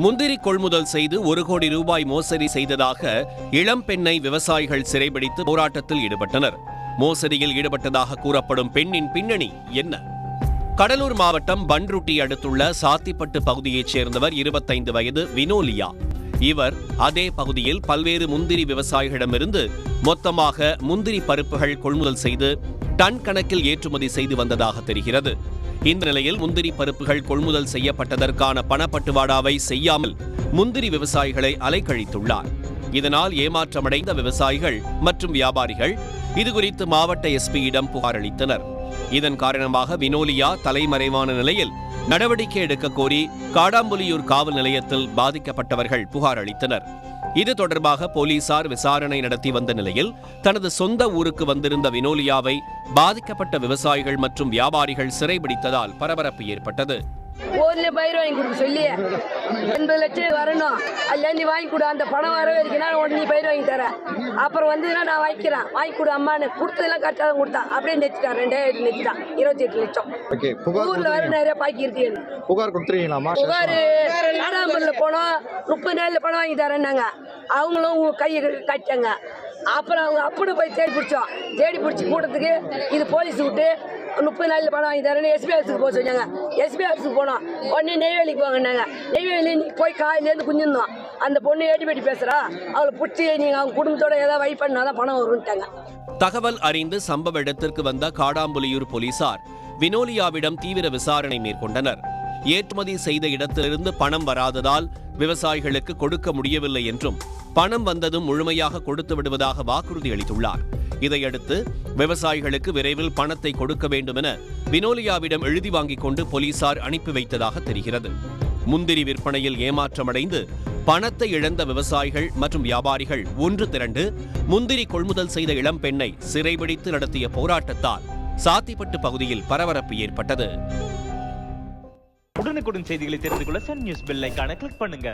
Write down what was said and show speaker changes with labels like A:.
A: முந்திரி கொள்முதல் செய்து 1 கோடி ரூபாய் மோசடி செய்ததாக இளம் பெண்ணை விவசாயிகள் சிறைபிடித்து போராட்டத்தில் ஈடுபட்டனர். மோசடியில் ஈடுபட்டதாக கூறப்படும் பெண்ணின் பின்னணி என்ன? கடலூர் மாவட்டம் பன்ருட்டி அடுத்துள்ள சாத்திப்பட்டு பகுதியைச் சேர்ந்தவர் 25 வயது வினோலியா. இவர் அதே பகுதியில் பல்வேறு முந்திரி விவசாயிகளிடமிருந்து மொத்தமாக முந்திரி பருப்புகள் கொள்முதல் செய்து டன் கணக்கில் ஏற்றுமதி செய்து வந்ததாக தெரிகிறது. இந்த நிலையில் முந்திரி பருப்புகள் கொள்முதல் செய்யப்பட்டதற்கான பணப்பட்டுவாடாவை செய்யாமல் முந்திரி விவசாயிகளை அலைக்கழித்துள்ளார். இதனால் ஏமாற்றமடைந்த விவசாயிகள் மற்றும் வியாபாரிகள் இதுகுறித்து மாவட்ட எஸ்பியிடம் புகார் அளித்தனர். இதன் காரணமாக வினோலியா தலைமறைவான நிலையில் நடவடிக்கை எடுக்க கோரி காடாம்புலியூர் காவல் நிலையத்தில் பாதிக்கப்பட்டவர்கள் புகார் அளித்தனர். இது தொடர்பாக போலீசார் விசாரணை நடத்தி வந்த நிலையில் தனது சொந்த ஊருக்கு வந்திருந்த வினோலியாவை பாதிக்கப்பட்ட விவசாயிகள் மற்றும் வியாபாரிகள் சிறைபிடித்ததால் பரபரப்பு ஏற்பட்டது.
B: ஊர்ல பயிர் வாங்கி கொடுக்க சொல்லி 80 லட்சம் வரணும், அதுல நீ வாங்கி கொடு, அந்த பணம் வர வரைக்கும் உடனே பயிர் வாங்கி தரேன், அப்புறம் வந்ததுன்னா நான் வாங்கிக்கிறேன், வாங்கி கொடு அம்மான்னு கொடுத்ததெல்லாம் கரெக்டாக தான் கொடுத்தான். அப்படியே நெச்சிட்டான், 2000 நெச்சிட்டான், 28 லட்சம். ஊர்ல வர நிறைய பாக்கி இருக்கு.
C: புகார் கொடுத்துருக்கீங்களாமா?
B: புகார் காடாம்பூர்ல போனோம், 30 நாள்ல பணம் வாங்கி தரேன்னாங்க. அவங்களும் கையை கட்டாங்க. அப்புறம் அவங்க அப்படி போய் தேடி பிடிச்சி கூட்டத்துக்கு இது போலீஸ் விட்டு 30 நாளில் பணம் வாங்கி தரேன்னு எஸ்பி ஆஃபீஸுக்கு போக சொன்னாங்க. எஸ்பி ஆஃபீஸுக்கு போனோம். உடனே நெய்வேலிக்கு போங்கன்னாங்க. நெய்வேலி போய் காலையிலேருந்து குஞ்சிருந்தோம். அந்த பொண்ணு ஏட்டி பேசுகிறா, அவளை பிடிச்சி நீங்கள் அவங்க குடும்பத்தோட ஏதாவது வை பண்ணாதான் பணம் வரும்ட்டாங்க.
A: தகவல் அறிந்து சம்பவ இடத்திற்கு வந்த காடாம்புலியூர் போலீசார் வினோலியாவிடம் தீவிர விசாரணை மேற்கொண்டனர். ஏற்றுமதி செய்த இடத்திலிருந்து பணம் வராததால் விவசாயிகளுக்கு கொடுக்க முடியவில்லை என்றும் பணம் வந்ததும் முழுமையாக கொடுத்து விடுவதாக வாக்குறுதி அளித்துள்ளார். இதையடுத்து விவசாயிகளுக்கு விரைவில் பணத்தை கொடுக்க வேண்டும் என வினோலியாவிடம் எழுதி வாங்கிக் கொண்டு போலீசார் அனுப்பி வைத்ததாக தெரிகிறது. முந்திரி விற்பனையில் ஏமாற்றமடைந்து பணத்தை இழந்த விவசாயிகள் மற்றும் வியாபாரிகள் ஒன்று திரண்டு முந்திரி கொள்முதல் செய்த இளம் பெண்ணை சிறைபிடித்து நடத்திய போராட்டத்தால் சாத்திப்பட்டு பகுதியில் பரபரப்பு ஏற்பட்டது.
D: உடனுக்குடன் செய்திகளை தெரிந்து கொள்ள சன் நியூஸ் பெல் ஐகானை கிளிக் பண்ணுங்க.